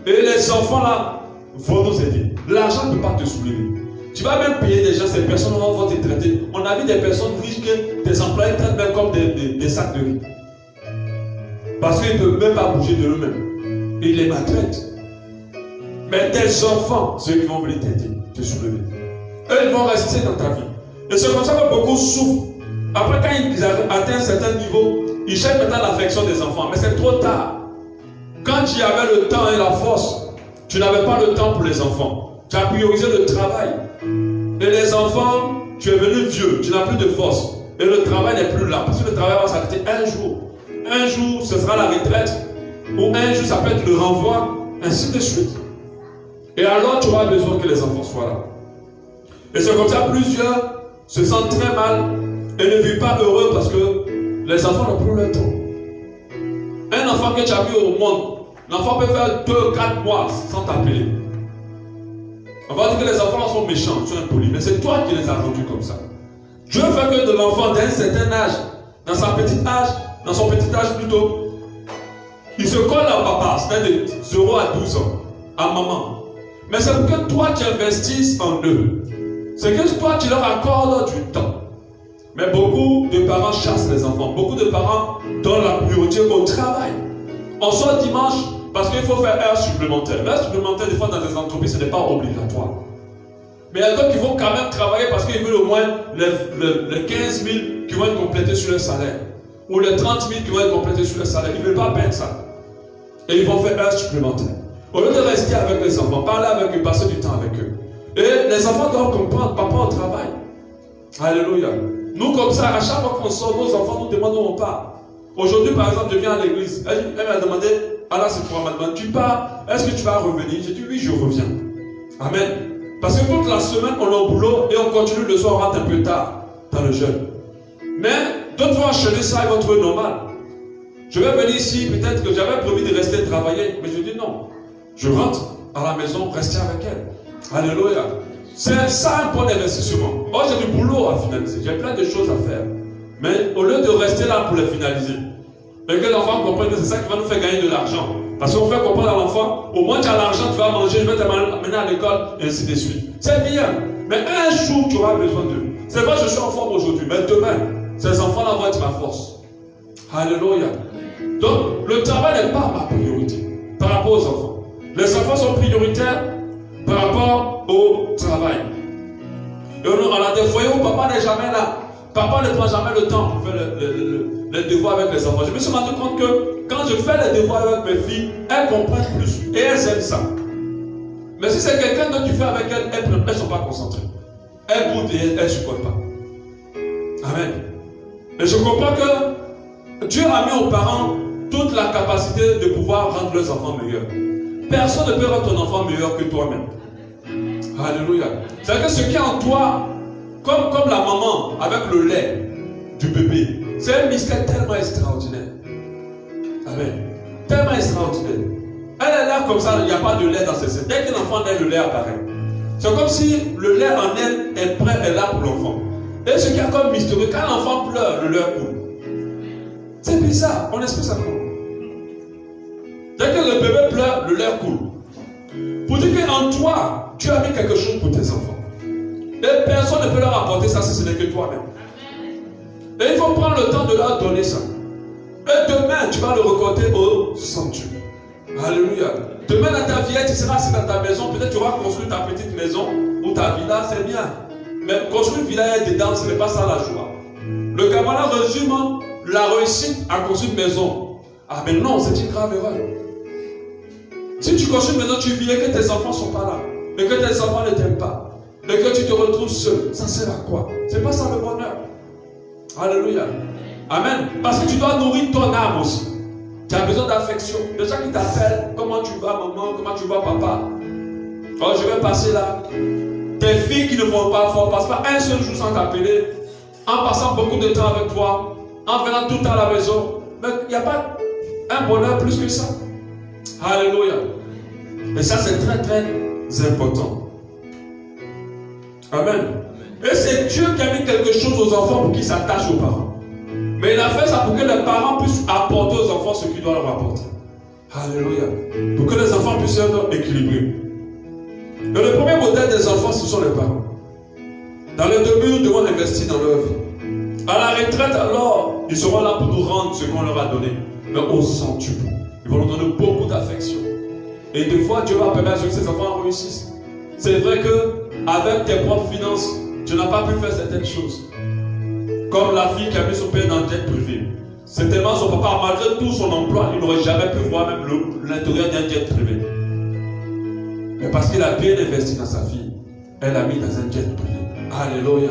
Et les enfants là vont nous aider. L'argent ne peut pas te soulever. Tu vas même payer des gens, ces personnes vont te traiter. On a vu des personnes riches que des employés traitent même comme des sacs de riz. Parce qu'ils ne peuvent même pas bouger de eux-mêmes. Ils les maltraitent. Mais tes enfants, ceux qui vont venir t'aider, te soulever. Eux, ils vont rester dans ta vie. Et c'est comme ça que beaucoup souffrent. Après, quand ils atteignent un certain niveau, ils cherchent maintenant l'affection des enfants. Mais c'est trop tard. Quand tu avais le temps et la force, tu n'avais pas le temps pour les enfants. Tu as priorisé le travail. Et les enfants, tu es venu vieux, tu n'as plus de force. Et le travail n'est plus là. Parce que le travail va s'arrêter un jour. Un jour, ce sera la retraite. Ou un jour, ça peut être le renvoi. Ainsi de suite. Et alors, tu auras besoin que les enfants soient là. Et c'est comme ça, plusieurs se sentent très mal et ne vivent pas heureux parce que les enfants n'ont plus le temps. Un enfant que tu as mis au monde, l'enfant peut faire 2-4 mois sans t'appeler. On va dire que les enfants sont méchants, sont impolis, mais c'est toi qui les as rendus comme ça. Dieu fait que de l'enfant d'un certain âge, dans son petit âge plutôt, il se colle à papa, c'est-à-dire de 0 à 12 ans, à maman. Mais c'est pour que toi tu investisses en eux. C'est que toi tu leur accordes du temps. Mais beaucoup de parents chassent les enfants. Beaucoup de parents donnent la priorité au travail. On sort dimanche parce qu'il faut faire heure supplémentaire. L'heure supplémentaire, des fois dans des entreprises, ce n'est pas obligatoire. Mais il y a d'autres qui vont quand même travailler parce qu'ils veulent au moins les 15 000 qui vont être complétés sur leur salaire. Ou les 30 000 qui vont être complétés sur leur salaire. Ils ne veulent pas perdre ça. Et ils vont faire heure supplémentaire. Au lieu de rester avec les enfants, parler avec eux, passer du temps avec eux. Et les enfants doivent comprendre, papa au travail. Alléluia. Nous comme ça, à chaque fois qu'on sort, nos enfants nous demandent où on part. Aujourd'hui par exemple, je viens à l'église. Elle m'a demandé, Allah c'est pour m'a demandé, tu pars, est-ce que tu vas revenir? J'ai dit oui, je reviens. Amen. Parce que toute la semaine, on est au boulot et on continue le soir, on rentre un peu tard dans le jeûne. Mais d'autres vont enchaîner ça, ils vont trouver normal. Je vais venir ici, peut-être que j'avais prévu de rester travailler, mais je dis non. Je rentre à la maison, rester avec elle. Alléluia. C'est ça un bon investissement. Oh, j'ai du boulot à finaliser, j'ai plein de choses à faire. Mais au lieu de rester là pour les finaliser, et que l'enfant comprenne que c'est ça qui va nous faire gagner de l'argent. Parce qu'on fait comprendre à l'enfant, au moins tu as l'argent, tu vas manger, je vais t'amener à l'école, et ainsi de suite. C'est bien. Mais un jour, tu auras besoin d'eux. C'est vrai, je suis en forme aujourd'hui, mais demain, ces enfants-là vont être ma force. Alléluia. Donc, le travail n'est pas ma priorité par rapport aux enfants. Les enfants sont prioritaires par rapport au travail. Et on a des foyers où papa n'est jamais là. Papa ne prend jamais le temps pour faire les devoirs avec les enfants. Je me suis rendu compte que quand je fais les devoirs avec mes filles, elles comprennent plus et elles aiment ça. Mais si c'est quelqu'un d'autre qui fait avec elles, elles ne sont pas concentrées. Elles boudent et elles ne supportent pas. Amen. Et je comprends que Dieu a mis aux parents toute la capacité de pouvoir rendre leurs enfants meilleurs. Personne ne peut rendre ton enfant meilleur que toi-même. Alléluia. C'est-à-dire que ce qui est en toi, comme la maman avec le lait du bébé, c'est un mystère tellement extraordinaire. Amen. Tellement extraordinaire. Elle est là comme ça, il n'y a pas de lait dans ses seins. Dès qu'un enfant naît, le lait apparaît. C'est comme si le lait en elle est prêt, est là pour l'enfant. Et ce qui est comme mystérieux, quand l'enfant pleure, le lait coule. C'est bizarre, on explique ça comment? Dès que le bébé pleure, le lait coule. Pour dire qu'en toi, tu as mis quelque chose pour tes enfants. Et personne ne peut leur apporter ça si ce n'est que toi-même. Et il faut prendre le temps de leur donner ça. Et demain, tu vas le recorder au sanctuaire. Alléluia. Demain, dans ta vie, tu seras assis dans ta maison. Peut-être tu auras construit ta petite maison ou ta villa, c'est bien. Mais construire une villa et dedans, ce n'est pas ça la joie. Le Kabbalah résume la réussite à construire une maison. Ah, mais non, c'est une grave erreur. Si tu construis une maison, tu vis et que tes enfants ne sont pas là. Et que tes enfants ne t'aiment pas. Et que tu te retrouves seul. Ça sert à quoi? C'est pas ça le bonheur. Alléluia. Amen. Parce que tu dois nourrir ton âme aussi. Tu as besoin d'affection. Les gens qui t'appellent, comment tu vas maman, comment tu vas papa. Oh, je vais passer là. Tes filles qui ne vont pas fort, passent pas un seul jour sans t'appeler, en passant beaucoup de temps avec toi, en venant tout le temps à la maison. Mais il n'y a pas un bonheur plus que ça. Alléluia. Et ça c'est très très important. Amen. Et c'est Dieu qui a mis quelque chose aux enfants pour qu'ils s'attachent aux parents. Mais il a fait ça pour que les parents puissent apporter aux enfants ce qu'ils doivent leur apporter. Alléluia. Pour que les enfants puissent être équilibrés. Et le premier modèle des enfants, ce sont les parents. Dans le début, nous devons investir dans leur vie. À la retraite, alors, ils seront là pour nous rendre ce qu'on leur a donné. Mais au centuple. Ils vont nous donner beaucoup d'affection. Et des fois, Dieu va permettre que ces enfants réussissent. C'est vrai qu'avec tes propres finances, tu n'as pas pu faire certaines choses. Comme la fille qui a mis son père dans le jet privé. C'est tellement son papa, malgré tout son emploi, il n'aurait jamais pu voir même l'intérieur d'un jet privé. Mais parce qu'il a bien investi dans sa fille, elle l'a mis dans un jet privé. Alléluia.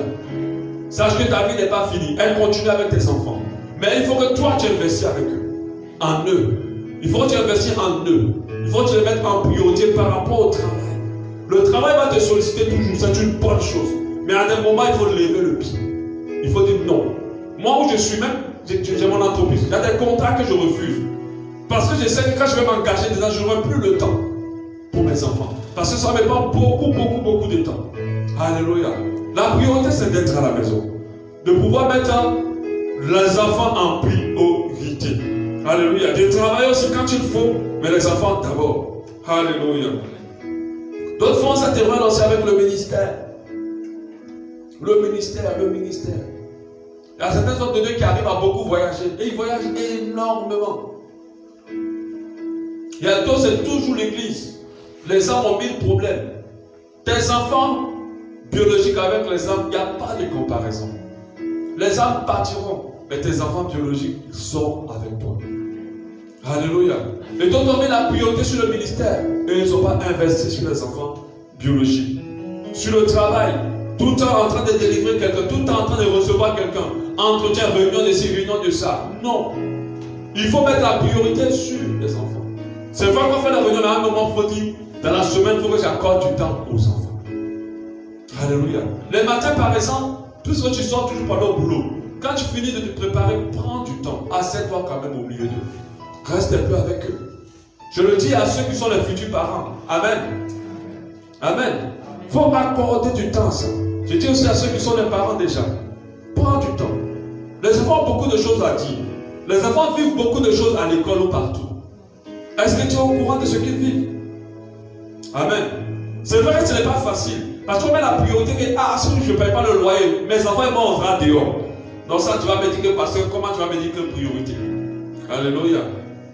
Sache que ta vie n'est pas finie. Elle continue avec tes enfants. Mais il faut que toi, tu investisses avec eux. En eux. Il faut que tu investisses en eux. Il faut que tu les mettes en priorité par rapport au travail. Le travail va te solliciter toujours. C'est une bonne chose. Mais à un moment, il faut lever le pied. Il faut dire non. Moi où je suis même, j'ai mon entreprise. Il y a des contrats que je refuse. Parce que je sais que quand je vais m'engager dedans, je n'aurai plus le temps pour mes enfants. Parce que ça me prend beaucoup de temps. Alléluia. La priorité, c'est d'être à la maison. De pouvoir mettre les enfants en priorité. Alléluia. De travailler aussi quand il faut, mais les enfants d'abord. Alléluia. D'autres font cette erreur aussi avec le ministère. Le ministère. Il y a certains hommes de Dieu qui arrivent à beaucoup voyager. Et ils voyagent énormément. Il y a d'autres, c'est toujours l'église. Les hommes ont mille problèmes. Tes enfants biologiques avec les hommes, il n'y a pas de comparaison. Les hommes partiront, mais tes enfants biologiques sont avec toi. Alléluia. Et donc on met la priorité sur le ministère. Et ils n'ont pas investi sur les enfants biologiques. Sur le travail, tout le temps en train de délivrer quelqu'un, tout le temps en train de recevoir quelqu'un. Entretien, réunion de ci, réunion de ça. Non. Il faut mettre la priorité sur les enfants. C'est vrai qu'on fait la réunion, mais à un moment, il faut dire, dans la semaine, il faut que j'accorde du temps aux enfants. Alléluia. Les matins, par exemple, puisque tu sors toujours pendant le boulot, quand tu finis de te préparer, prends du temps. Assieds-toi quand même au milieu d'eux. Reste un peu avec eux. Je le dis à ceux qui sont les futurs parents. Amen. Amen. Il faut accorder du temps, ça. Je dis aussi à ceux qui sont les parents déjà. Prends du temps. Les enfants ont beaucoup de choses à dire. Les enfants vivent beaucoup de choses à l'école ou partout. Est-ce que tu es au courant de ce qu'ils vivent? Amen. C'est vrai que ce n'est pas facile. Parce qu'on met la priorité que, si je ne paye pas le loyer, mes enfants ils vont rentrer dehors. Donc ça, tu vas me dire que, parce que comment tu vas me dire que priorité? Alléluia.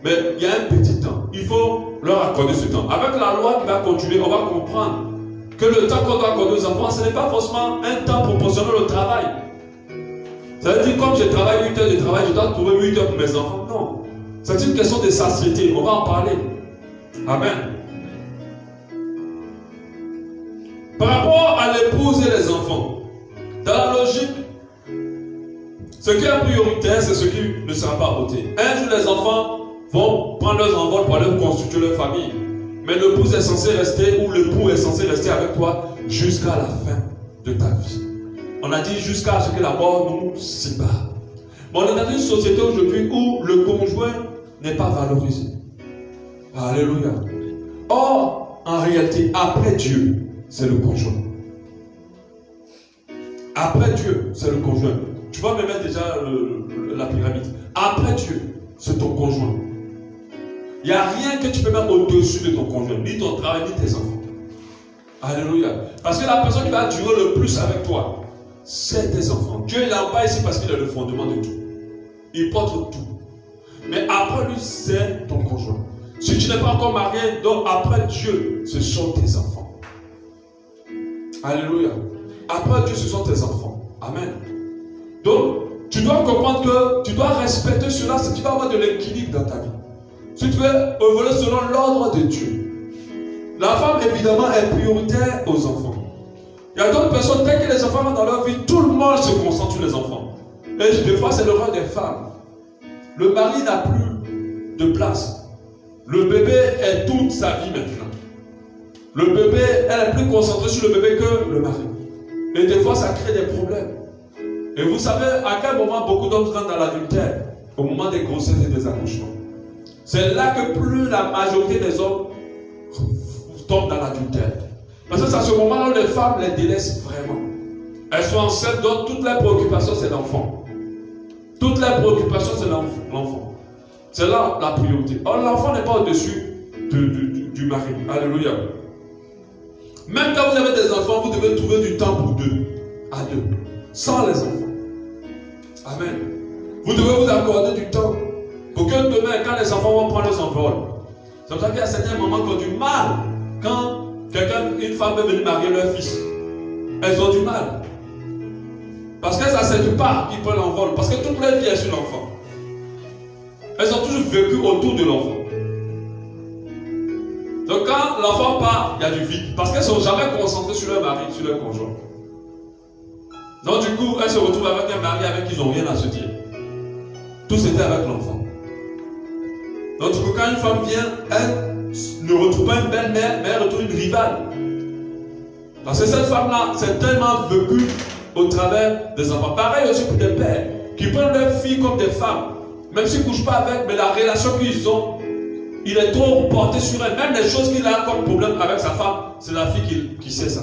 Mais il y a un petit temps. Il faut leur accorder ce temps. Avec la loi qui va continuer, on va comprendre que le temps qu'on doit accorder aux enfants, ce n'est pas forcément un temps proportionnel au travail. Ça veut dire, comme je travaille 8 heures de travail, je dois trouver 8 heures pour mes enfants. Non. C'est une question de satiété. On va en parler. Amen. Par rapport à l'épouse et les enfants, dans la logique, ce qui est prioritaire, c'est ce qui ne sera pas ôté. Un jour, les enfants vont prendre leurs envols pour aller constituer leur famille. Mais l'épouse est censée rester, ou l'époux est censé rester avec toi jusqu'à la fin de ta vie. On a dit jusqu'à ce que la mort nous sépare. Mais on est dans une société aujourd'hui où le conjoint n'est pas valorisé. Alléluia. Or, en réalité, après Dieu, c'est le conjoint. Après Dieu, c'est le conjoint. Tu vas me mettre déjà la pyramide. Après Dieu, c'est ton conjoint. Il n'y a rien que tu peux mettre au-dessus de ton conjoint, ni ton travail, ni tes enfants. Alléluia. Parce que la personne qui va durer le plus avec toi, c'est tes enfants. Dieu il n'est pas ici parce qu'il est le fondement de tout. Il porte tout. Mais après lui, c'est ton conjoint. Si tu n'es pas encore marié, donc après Dieu, ce sont tes enfants. Alléluia. Après Dieu, ce sont tes enfants. Amen. Donc, tu dois comprendre que tu dois respecter cela si tu vas avoir de l'équilibre dans ta vie. Si tu veux évoluer selon l'ordre de Dieu. La femme, évidemment, est prioritaire aux enfants. Il y a d'autres personnes, dès que les enfants vont dans leur vie, tout le monde se concentre sur les enfants. Et des fois, c'est l'erreur des femmes. Le mari n'a plus de place. Le bébé est toute sa vie maintenant. Le bébé, elle est plus concentrée sur le bébé que le mari. Et des fois, ça crée des problèmes. Et vous savez à quel moment beaucoup d'hommes rentrent dans l'adultère? Au moment des grossesses et des accouchements. C'est là que plus la majorité des hommes tombent dans l'adultère. Parce que c'est à ce moment-là où les femmes les délaissent vraiment. Elles sont enceintes, donc toutes les préoccupations, c'est l'enfant. Toutes les préoccupations, c'est l'enfant. C'est là la priorité. Or, l'enfant n'est pas au-dessus du mari. Alléluia. Même quand vous avez des enfants, vous devez trouver du temps pour deux. À deux. Sans les enfants. Amen. Vous devez vous accorder du temps. Pour que demain, quand les enfants vont prendre leurs envols, c'est pour ça qu'il y a certains mamans qui ont du mal. Quand une femme veut venir marier leur fils, elles ont du mal. Parce qu'elles n'acceptent pas qu'ils prennent l'envol. Parce que toute leur vie est sur l'enfant. Elles ont toujours vécu autour de l'enfant. Donc quand l'enfant part, il y a du vide. Parce qu'elles ne sont jamais concentrées sur leur mari, sur leur conjoint. Donc du coup, elles se retrouvent avec un mari avec qui ils n'ont rien à se dire. Tout c'était avec l'enfant. Donc du coup, quand une femme vient, elle ne retrouve pas une belle-mère, mais elle retrouve une rivale. Parce que cette femme-là, c'est tellement vécu au travers des enfants. Pareil aussi pour des pères qui prennent leurs filles comme des femmes. Même s'ils ne couchent pas avec, mais la relation qu'ils ont Il est trop porté sur elle. Même les choses qu'il a comme problème avec sa femme, c'est la fille qui sait ça.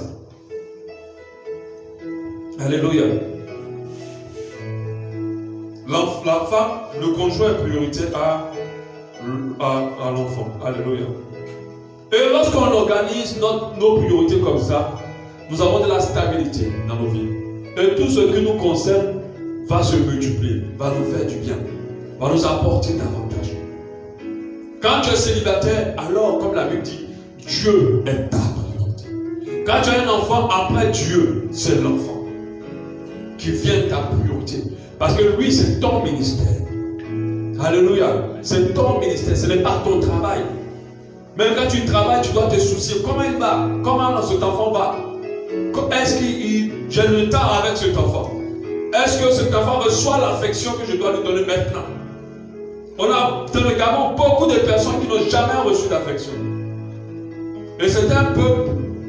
Alléluia. La femme, le conjoint est priorité à l'enfant. Alléluia. Et lorsqu'on organise nos priorités comme ça, nous avons de la stabilité dans nos vies. Et tout ce qui nous concerne va se multiplier, va nous faire du bien, va nous apporter davantage. Quand tu es célibataire, alors, comme la Bible dit, Dieu est ta priorité. Quand tu as un enfant, après Dieu, c'est l'enfant qui vient ta priorité. Parce que lui, c'est ton ministère. Alléluia. C'est ton ministère, ce n'est pas ton travail. Même quand tu travailles, tu dois te soucier. Comment il va? Comment cet enfant va? Est-ce que j'ai le temps avec cet enfant? Est-ce que cet enfant reçoit l'affection que je dois lui donner maintenant? On a dans le Gabon beaucoup de personnes qui n'ont jamais reçu d'affection. Et c'est un peu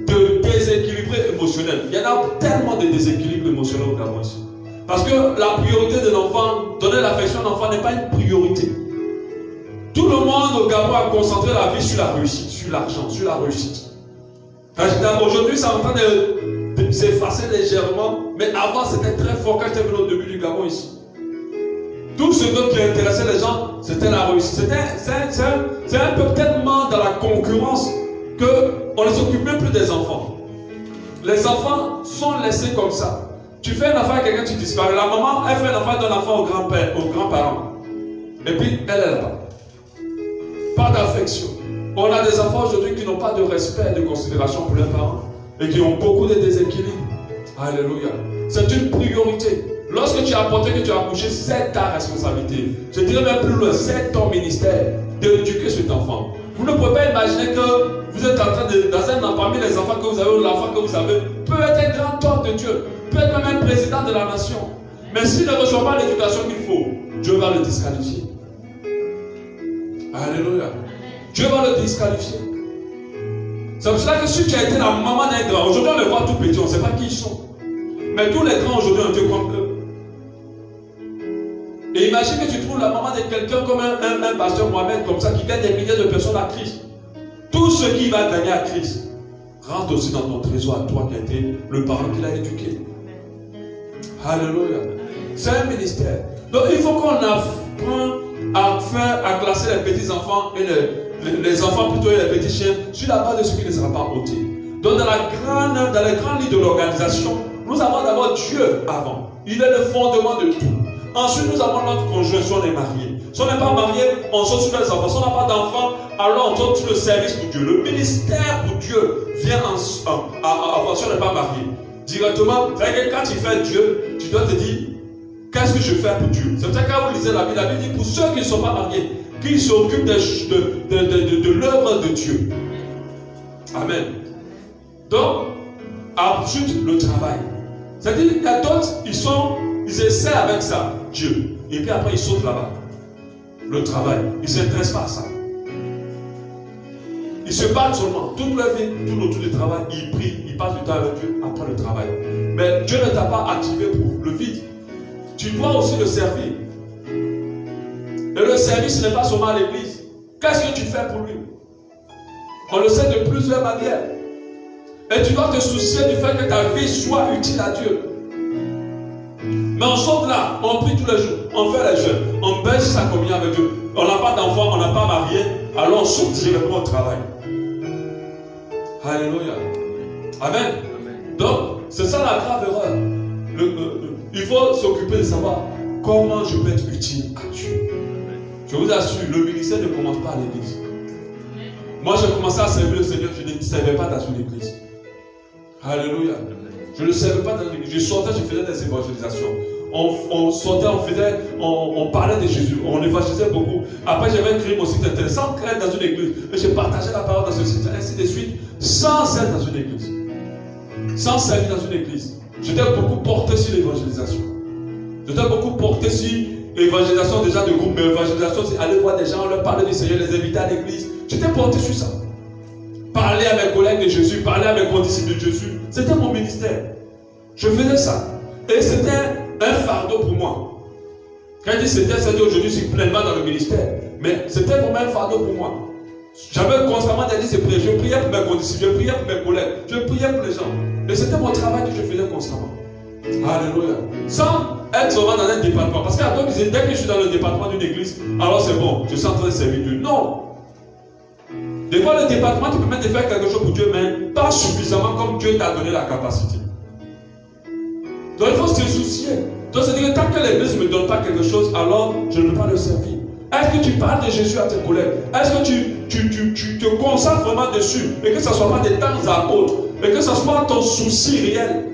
de déséquilibré émotionnel. Il y en a tellement de déséquilibre émotionnel au Gabon ici. Parce que la priorité de l'enfant, donner l'affection à l'enfant n'est pas une priorité. Tout le monde au Gabon a concentré la vie sur la réussite, sur l'argent, sur la réussite. Aujourd'hui, ça est en train de s'effacer légèrement, mais avant c'était très fort quand j'étais venu au début du Gabon ici. Tout ce qui intéressait les gens, c'était la réussite. C'est un peu tellement dans la concurrence qu'on ne s'occupe même plus des enfants. Les enfants sont laissés comme ça. Tu fais un enfant à quelqu'un, tu disparais. La maman, elle fait un enfant, donne l'enfant au grand-père, aux grands-parents. Et puis, elle est là-bas. Pas d'affection. On a des enfants aujourd'hui qui n'ont pas de respect et de considération pour leurs parents et qui ont beaucoup de déséquilibres. Alléluia. C'est une priorité. Lorsque tu as apporté que tu as accouché, c'est ta responsabilité. Je dirais même plus loin, c'est ton ministère d'éduquer cet enfant. Vous ne pouvez pas imaginer que vous êtes en train de, parmi les enfants que vous avez, ou l'enfant que vous avez, peut être un grand homme de Dieu, peut être même un président de la nation. Mais s'il ne reçoit pas l'éducation qu'il faut, Dieu va le disqualifier. Alléluia. Dieu va le disqualifier. C'est pour cela que si tu as été la maman d'un grand, aujourd'hui on les voit tout petits, on ne sait pas qui ils sont. Mais tous les grands aujourd'hui ont Dieu comme eux. Et imagine que tu trouves la maman de quelqu'un comme un pasteur Mohamed, comme ça, qui gagne des milliers de personnes à Christ. Tout ce qui va gagner à Christ rentre aussi dans ton trésor à toi qui a été le parent qu'il a éduqué. Alléluia. C'est un ministère. Donc il faut qu'on apprenne à classer les petits enfants et les enfants plutôt et les petits chiens sur la base de ce qui ne sera pas ôté. Donc dans les grands lits de l'organisation, nous avons d'abord Dieu avant. Il est le fondement de tout. Ensuite, nous avons notre conjoint si on est marié. Si on n'est pas marié, on saute sur les enfants. Si on n'a pas d'enfants, alors on saute sur le service pour Dieu. Le ministère pour Dieu vient si on n'est pas marié. Directement, quand tu fais Dieu, tu dois te dire, qu'est-ce que je fais pour Dieu? C'est pour ça que quand vous lisez la Bible dit, pour ceux qui ne sont pas mariés, qui s'occupent de l'œuvre de Dieu. Amen. Donc, ensuite, le travail. C'est-à-dire qu'il y a d'autres, ils essaient avec ça, Dieu. Et puis après, ils sautent là-bas. Le travail. Ils ne s'intéressent pas à ça. Ils se battent seulement. Toute leur vie, tout autour du travail, ils prient, ils passent du temps avec Dieu après le travail. Mais Dieu ne t'a pas activé pour le vide. Tu dois aussi le servir. Et le service n'est pas seulement à l'église. Qu'est-ce que tu fais pour lui? On le sait de plusieurs manières. Et tu dois te soucier du fait que ta vie soit utile à Dieu. Mais on saute là, on prie tous les jours, on fait les jeûnes, on baisse sa communion avec Dieu. On n'a pas d'enfant, on n'a pas marié, alors on saute directement au travail. Alléluia. Amen. Donc, c'est ça la grave erreur. Il faut s'occuper de savoir comment je peux être utile à Dieu. Je vous assure, le ministère ne commence pas à l'église. Moi, j'ai commencé à servir le Seigneur, je ne servais pas dans une église. Alléluia. Je ne servais pas dans l'église. Je sortais, je faisais des évangélisations. On sortait, on parlait de Jésus, on évangélisait beaucoup. Après, j'avais écrit mon site internet sans être dans une église. Et je partageais la parole dans ce site, ainsi de suite, sans être dans une église. Sans servir dans une église. J'étais beaucoup porté sur l'évangélisation. J'étais beaucoup porté sur l'évangélisation déjà de groupe, mais l'évangélisation, c'est aller voir des gens, leur parler du Seigneur, les inviter à l'église. J'étais porté sur ça. Parler à mes collègues de Jésus, parler à mes condisciples de Jésus. C'était mon ministère. Je faisais ça. Et c'était un fardeau pour moi. Quand je dis c'était, c'est-à-dire aujourd'hui, je suis pleinement dans le ministère. Mais c'était vraiment un fardeau pour moi. J'avais constamment des listes de prières. Je priais pour mes conditions, je priais pour mes collègues, je priais pour les gens. Et c'était mon travail que je faisais constamment. Alléluia. Sans être seulement dans un département. Parce qu'il y a d'autres qui disent, dès que je suis dans le département d'une église, alors c'est bon, je suis en train de servir Dieu. Non. Des fois, le département te permet de faire quelque chose pour Dieu, mais pas suffisamment comme Dieu t'a donné la capacité. Donc il faut se soucier. Donc c'est-à-dire que tant que l'église ne me donne pas quelque chose, alors je ne peux pas le servir. Est-ce que tu parles de Jésus à tes collègues? Est-ce que tu te concentres vraiment dessus? Et que ce ne soit pas de temps à autre. Et que ce soit ton souci réel.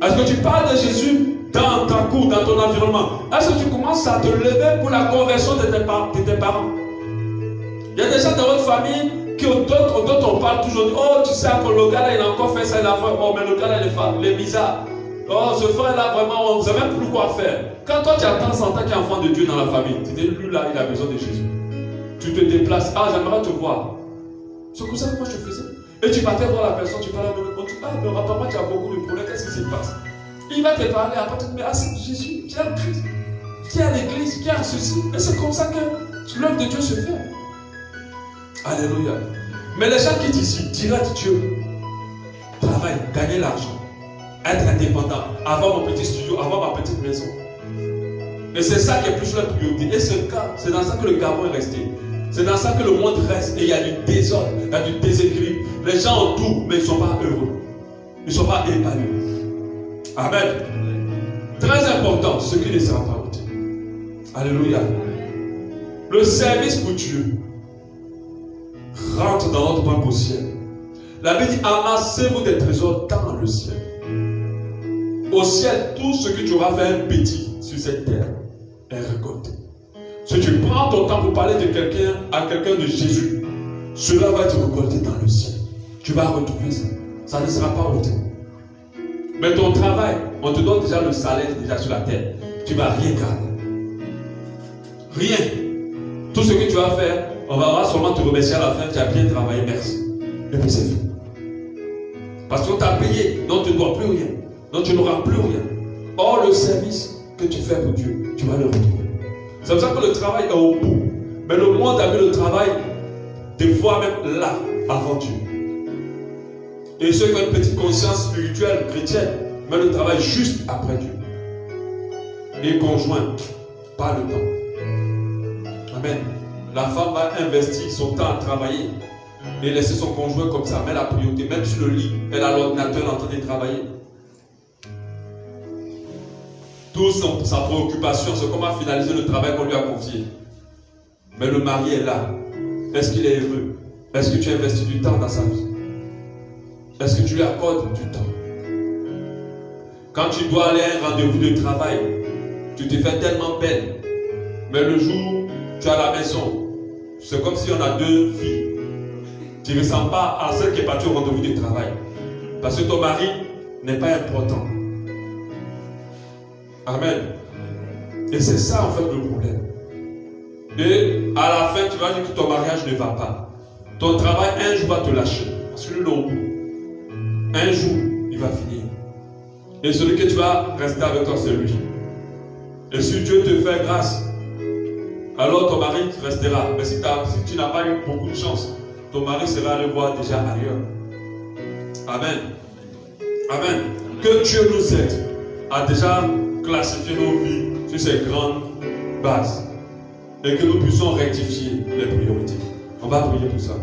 Est-ce que tu parles de Jésus dans ta cour, dans ton environnement? Est-ce que tu commences à te lever pour la conversion de tes parents? Il y a des gens dans votre famille d'autres on parle toujours. Oh, tu sais, le gars là, il a encore fait ça, il a fait. Oh, mais le gars là, il est bizarre. Oh, ce frère là, vraiment, on ne sait même plus quoi faire. Quand toi, tu attends 100 ans qu'il y a enfant de Dieu dans la famille, tu dis, lui là, il a besoin de Jésus. Tu te déplaces. Ah, j'aimerais te voir. C'est comme ça que moi je faisais. Et tu partais voir la personne, tu parles à l'autre. Tu dis, ah, mais papa, tu as beaucoup de problèmes, qu'est-ce qui se passe? Il va te parler, après tu te dis, ah, c'est Jésus, viens à Christ, viens à l'église, viens à ceci. Et c'est comme ça que l'œuvre de Dieu se fait. Alléluia. Mais les gens qui disent ici, direct Dieu, travail, gagner l'argent, être indépendant, avoir mon petit studio, avoir ma petite maison. Et c'est ça qui est plus la priorité. Et c'est dans ça que le Gabon est resté. C'est dans ça que le monde reste. Et il y a du désordre, il y a du déséquilibre. Les gens ont tout, mais ils ne sont pas heureux. Ils ne sont pas épanouis. Amen. Très important, ce qui ne sera pas utile. Alléluia. Le service pour Dieu rentre dans notre banque au ciel. La Bible dit, amassez-vous des trésors dans le ciel. Au ciel, tout ce que tu auras fait un petit sur cette terre est récolté. Si tu prends ton temps pour parler de quelqu'un à quelqu'un de Jésus, cela va être récolté dans le ciel. Tu vas retrouver ça. Ça ne sera pas ôté. Mais ton travail, on te donne déjà le salaire déjà sur la terre. Tu ne vas rien garder. Rien. Tout ce que tu vas faire, on va seulement te remercier à la fin. Tu as bien travaillé, merci. Et puis c'est fait. Parce qu'on t'a payé, donc tu ne dois plus rien. Donc tu n'auras plus rien. Or, le service que tu fais pour Dieu, tu vas le retrouver. C'est pour ça que le travail est au bout. Mais le monde a mis le travail des fois même là, avant Dieu. Et ceux qui ont une petite conscience spirituelle, chrétienne, mettent le travail juste après Dieu. Et conjoint, pas le temps. Amen. La femme va investir son temps à travailler et laisser son conjoint comme ça, met la priorité, même sur le lit, elle a l'ordinateur en train de travailler. Toute sa préoccupation, c'est comment finaliser le travail qu'on lui a confié. Mais le mari est là. Est-ce qu'il est heureux? Est-ce que tu investis du temps dans sa vie? Est-ce que tu lui accordes du temps? Quand tu dois aller à un rendez-vous de travail, tu te fais tellement belle. Mais le jour où tu es à la maison, c'est comme si on a deux filles. Tu ne ressembles pas à celle qui est partie au rendez-vous de travail. Parce que ton mari n'est pas important. Amen. Et c'est ça en fait le problème. Et à la fin, tu vas dire que ton mariage ne va pas. Ton travail, un jour va te lâcher. Parce que lui, au bout. Un jour, il va finir. Et celui que tu vas rester avec toi, c'est lui. Et si Dieu te fait grâce, alors ton mari restera. Mais si tu n'as pas eu beaucoup de chance, ton mari sera allé voir déjà ailleurs. Amen. Amen. Que Dieu nous aide à déjà classifier nos vies sur ces grandes bases et que nous puissions rectifier les priorités. On va prier pour ça.